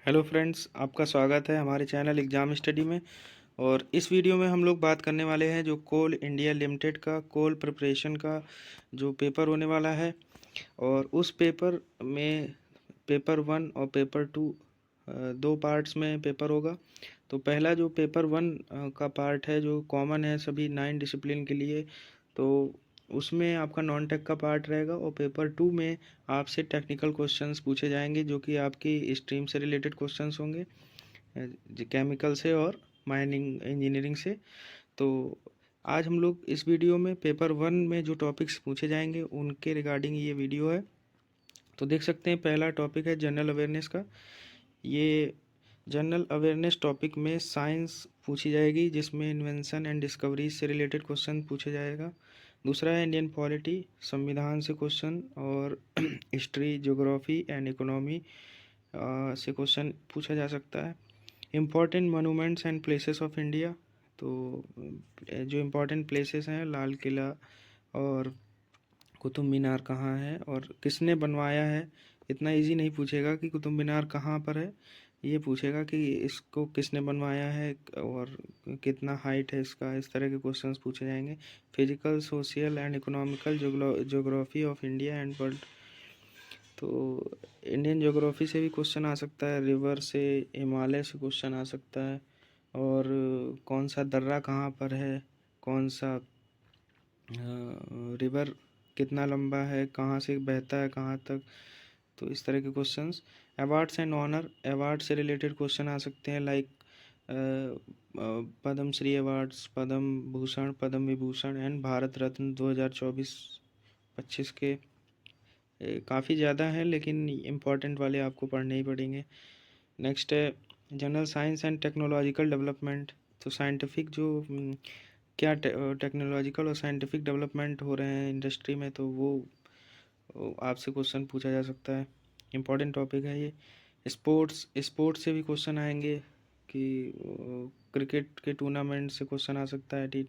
Hello friends, आपका स्वागत है हमारे चैनल एग्ज़ाम स्टडी में। और इस वीडियो में हम लोग बात करने वाले हैं जो कोल इंडिया लिमिटेड का कोल प्रिपरेशन का जो पेपर होने वाला है। और उस पेपर में पेपर 1 और पेपर 2 दो पार्ट्स में पेपर होगा। तो पहला जो पेपर 1 का पार्ट है जो कॉमन है सभी 9 डिसिप्लिन के लिए, तो उसमें आपका नॉन टेक का पार्ट रहेगा। और पेपर 2 में आपसे टेक्निकल क्वेश्चंस पूछे जाएंगे जो कि आपकी स्ट्रीम से रिलेटेड क्वेश्चंस होंगे, केमिकल से और माइनिंग इंजीनियरिंग से। तो आज हम लोग इस वीडियो में पेपर 1 में जो टॉपिक्स पूछे जाएंगे उनके रिगार्डिंग ये वीडियो है। तो देख सकते हैं पहला टॉपिक है जनरल अवेयरनेस का। ये जनरल अवेयरनेस टॉपिक में साइंस पूछी जाएगी जिसमें इन्वेंशन एंड डिस्कवरीज से रिलेटेड क्वेश्चन पूछा जाएगा। दूसरा है इंडियन पॉलिटी, संविधान से क्वेश्चन, और हिस्ट्री, ज्योग्राफी एंड इकोनॉमी से क्वेश्चन पूछा जा सकता है। Important monuments and places of India, तो जो इम्पोर्टेंट प्लेसेस हैं लाल किला और कुतुब मीनार कहाँ है और किसने बनवाया है। इतना इजी नहीं पूछेगा कि कुतुब मीनार कहाँ पर है, ये पूछेगा कि इसको किसने बनवाया है और कितना हाइट है इसका। इस तरह के क्वेश्चंस पूछे जाएंगे। Physical, social and economical geography of India and world, तो इंडियन ज्योग्राफी से भी क्वेश्चन आ सकता है। रिवर से, हिमालय से क्वेश्चन आ सकता है। और कौन सा दर्रा कहाँ पर है, कौन सा रिवर कितना लंबा है, कहाँ से बहता है कहाँ तक। तो इस तरह के questions. Awards and honour, award से रिलेटेड क्वेश्चन आ सकते हैं, like Padma Shri awards, Padma Bhushan, Padma Vibhushan and Bharat Ratna 2024-25 के। काफ़ी ज़्यादा है लेकिन इम्पॉर्टेंट वाले आपको पढ़ने ही पड़ेंगे। नेक्स्ट है general science and technological development. तो साइंटिफिक जो क्या टेक्नोलॉजिकल और साइंटिफिक डेवलपमेंट हो रहे हैं इंडस्ट्री में, तो वो आपसे क्वेश्चन पूछा जा सकता है। इम्पॉर्टेंट टॉपिक है ये। स्पोर्ट्स, स्पोर्ट्स से भी क्वेश्चन आएंगे कि क्रिकेट के टूर्नामेंट से क्वेश्चन आ सकता है। टी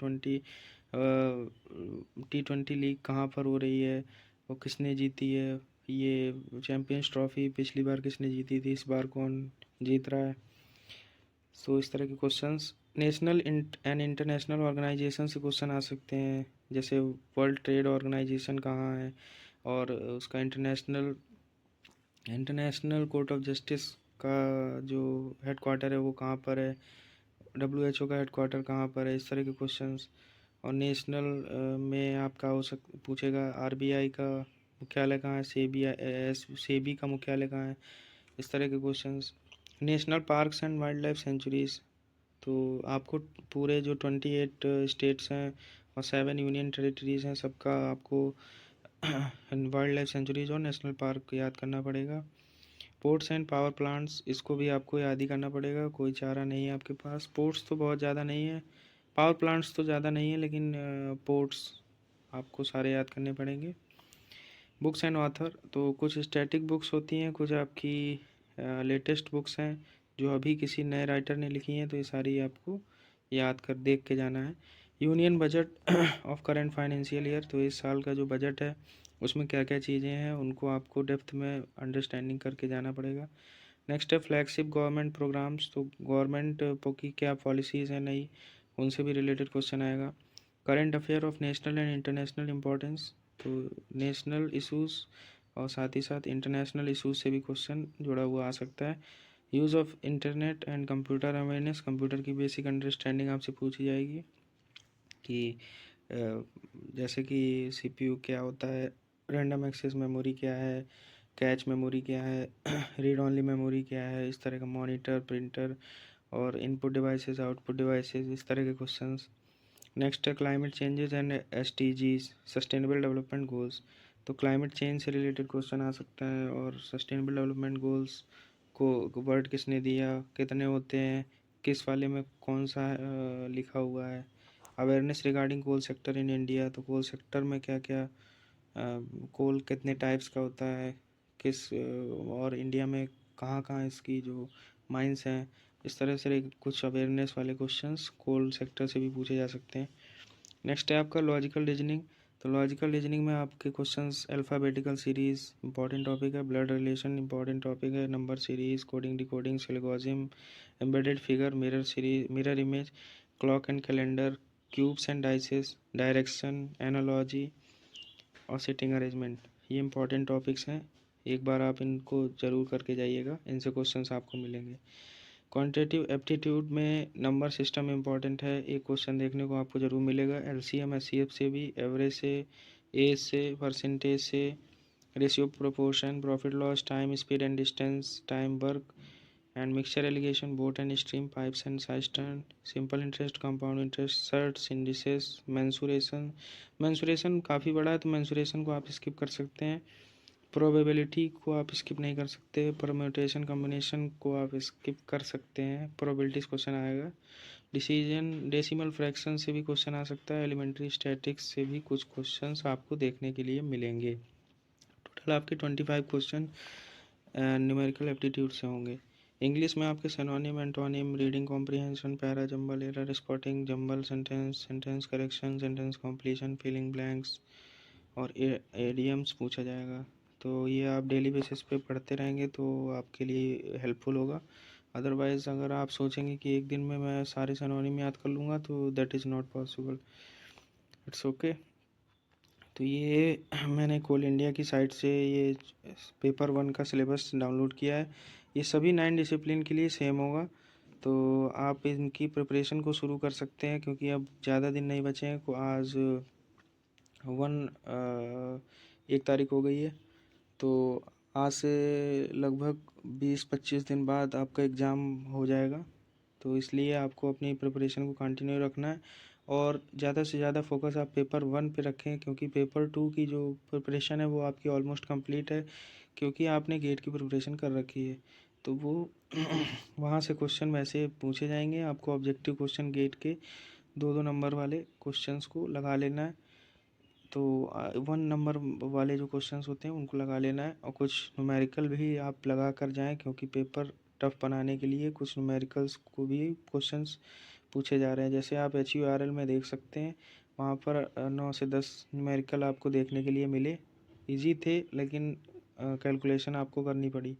ट्वेंटी लीग कहाँ पर हो रही है और किसने जीती है। ये चैम्पियंस ट्रॉफी पिछली बार किसने जीती थी, इस बार कौन जीत रहा है। सो इस तरह के questions. National and international organisation से क्वेश्चन आ सकते हैं, जैसे वर्ल्ड ट्रेड ऑर्गेनाइजेशन कहाँ है और उसका international international court of justice का जो हेडक्वार्टर है वो कहाँ पर है, WHO का हेडक्वार्टर कहाँ पर है। इस तरह के क्वेश्चंस। और नेशनल में आपका पूछेगा RBI का मुख्यालय कहाँ है, सेबी का मुख्यालय कहाँ है। इस तरह के questions. National parks and wild life sanctuaries, तो आपको पूरे जो 28 स्टेट्स हैं और 7 यूनियन टेरिटरीज हैं सबका आपको वाइल्ड लाइफ सेंचुरीज और नेशनल पार्क याद करना पड़ेगा। पोर्ट्स एंड पावर प्लांट्स, इसको भी आपको याद ही करना पड़ेगा, कोई चारा नहीं है आपके पास। पोर्ट्स तो बहुत ज़्यादा नहीं है, पावर प्लांट्स तो ज़्यादा नहीं है, लेकिन पोर्ट्स आपको सारे याद करने पड़ेंगे। बुक्स एंड ऑथर, तो कुछ स्टैटिक बुक्स होती हैं, कुछ आपकी लेटेस्ट बुक्स हैं जो अभी किसी नए राइटर ने लिखी हैं, तो ये सारी आपको याद कर देख के जाना है। Union budget of current financial year, तो इस साल का जो बजट है उसमें क्या क्या चीज़ें हैं उनको आपको डेप्थ में अंडरस्टैंडिंग करके जाना पड़ेगा। नेक्स्ट है फ्लैगशिप गवर्नमेंट प्रोग्राम्स, तो गवर्नमेंट की क्या पॉलिसीज़ हैं नई, उनसे भी रिलेटेड क्वेश्चन आएगा। Current affair of national and international importance, तो नेशनल इशूज़ और साथ ही साथ इंटरनेशनल इशूज़ से भी क्वेश्चन जुड़ा हुआ आ सकता है। Use of internet and computer awareness, computer की बेसिक अंडरस्टैंडिंग आपसे पूछी जाएगी कि जैसे कि CPU क्या होता है, रैंडम एक्सेस मेमोरी क्या है, कैच मेमोरी क्या है, रीड ओनली मेमोरी क्या है। इस तरह का मॉनिटर, प्रिंटर और इनपुट डिवाइसेस, आउटपुट डिवाइसेस, इस तरह के क्वेश्चंस। नेक्स्ट है climate changes and SDGs, sustainable development goals, तो क्लाइमेट चेंज से रिलेटेड क्वेश्चन आ सकता है। और सस्टेनेबल डेवलपमेंट गोल्स को वर्ड किसने दिया, कितने होते हैं, किस वाले में कौन सा लिखा हुआ है। Awareness regarding coal sector in India, तो कोल सेक्टर में क्या क्या कोल कितने टाइप्स का होता है, किस और इंडिया में कहाँ कहाँ इसकी जो माइंस हैं। इस तरह से कुछ अवेयरनेस वाले क्वेश्चंस कोल सेक्टर से भी पूछे जा सकते हैं। नेक्स्ट है आपका लॉजिकल रीजनिंग, तो लॉजिकल रीजनिंग में आपके questions alphabetical series important topic है, ब्लड रिलेशन इंपॉर्टेंट टॉपिक है, number series, coding decoding, syllogism, embedded figure, mirror series, mirror image, clock and calendar, cubes and dices, direction, analogy और sitting arrangement, ये important topics हैं। एक बार आप इनको ज़रूर करके जाइएगा, इनसे क्वेश्चंस आपको मिलेंगे। क्वांटिटेटिव एप्टीट्यूड में नंबर सिस्टम इंपॉर्टेंट है, एक क्वेश्चन देखने को आपको ज़रूर मिलेगा। एलसीएम एचसीएफ से भी, एवरेज से, एज से, परसेंटेज से, ratio proportion, profit loss, time speed and distance, time work and mixture alligation, boat and stream, pipes and cistern, simple interest, compound interest, surds, indices, mensuration. Mensuration काफ़ी बड़ा है तो mensuration को आप skip कर सकते हैं। प्रोबेबिलिटी को आप स्किप नहीं कर सकते, परम्यूटेशन कॉम्बिनेशन को आप स्किप कर सकते हैं, प्रोबेबिलिटीज क्वेश्चन आएगा। डिसीजन डेसिमल फ्रैक्शन से भी क्वेश्चन आ सकता है, एलिमेंट्री स्टैटिक्स से भी कुछ क्वेश्चंस आपको देखने के लिए मिलेंगे। टोटल आपके 25 क्वेश्चन न्यूमेरिकल एप्टीट्यूड से होंगे। इंग्लिश में आपके synonym, antonym, reading comprehension, para jumble, error spotting, jumble sentence, sentence correction, sentence completion, filling blanks और एडियम्स पूछा जाएगा। तो ये आप डेली बेसिस पे पढ़ते रहेंगे तो आपके लिए हेल्पफुल होगा। अदरवाइज़ अगर आप सोचेंगे कि एक दिन में मैं सारे सिनोनिम याद कर लूँगा तो that is not possible, it's okay. तो ये मैंने कोल इंडिया की साइट से ये पेपर 1 का सिलेबस डाउनलोड किया है। ये सभी 9 डिसिप्लिन के लिए सेम होगा, तो आप इनकी प्रिपरेशन को शुरू कर सकते हैं क्योंकि अब ज़्यादा दिन नहीं बचे हैं। आज 1 तारीख हो गई है, तो आज से लगभग 20-25 दिन बाद आपका एग्ज़ाम हो जाएगा। तो इसलिए आपको अपनी प्रिपरेशन को कंटिन्यू रखना है और ज़्यादा से ज़्यादा फोकस आप पेपर 1 पे रखें क्योंकि पेपर 2 की जो प्रिपरेशन है वो आपकी ऑलमोस्ट कंप्लीट है, क्योंकि आपने गेट की प्रिपरेशन कर रखी है। तो वो वहाँ से क्वेश्चन वैसे पूछे जाएंगे, आपको ऑब्जेक्टिव क्वेश्चन गेट के 2-2 नंबर वाले क्वेश्चंस को लगा लेना है। तो 1 नंबर वाले जो क्वेश्चंस होते हैं उनको लगा लेना है और कुछ न्यूमेरिकल भी आप लगा कर जाएँ क्योंकि पेपर टफ बनाने के लिए कुछ न्यूमेरिकल्स को भी क्वेश्चंस पूछे जा रहे हैं। जैसे आप HURL में देख सकते हैं, वहाँ पर 9 से 10 न्यूमेरिकल आपको देखने के लिए मिले। इजी थे लेकिन कैलकुलेशन आपको करनी पड़ी,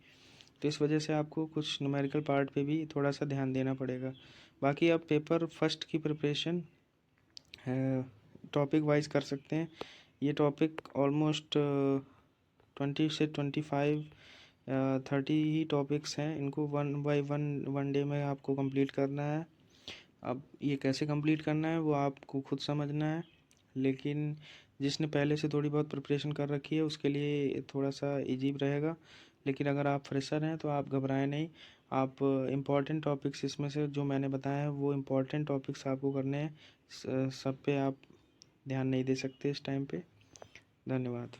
तो इस वजह से आपको कुछ न्यूमेरिकल पार्ट पे भी थोड़ा सा ध्यान देना पड़ेगा। बाकी आप पेपर फर्स्ट की प्रिपरेशन टॉपिक वाइज कर सकते हैं। ये टॉपिक ऑलमोस्ट 20 से 25 30 ही टॉपिक्स हैं, इनको 1 बाय 1 डे में आपको कंप्लीट करना है। अब ये कैसे कंप्लीट करना है वो आपको खुद समझना है, लेकिन जिसने पहले से थोड़ी बहुत प्रिपरेशन कर रखी है उसके लिए थोड़ा सा इजी रहेगा। लेकिन अगर आप फ्रेशर हैं तो आप घबराएं नहीं, आप इम्पॉर्टेंट टॉपिक्स इसमें से जो मैंने बताया है वो इम्पॉर्टेंट टॉपिक्स आपको करने हैं। सब पे आप ध्यान नहीं दे सकते इस टाइम पे। धन्यवाद।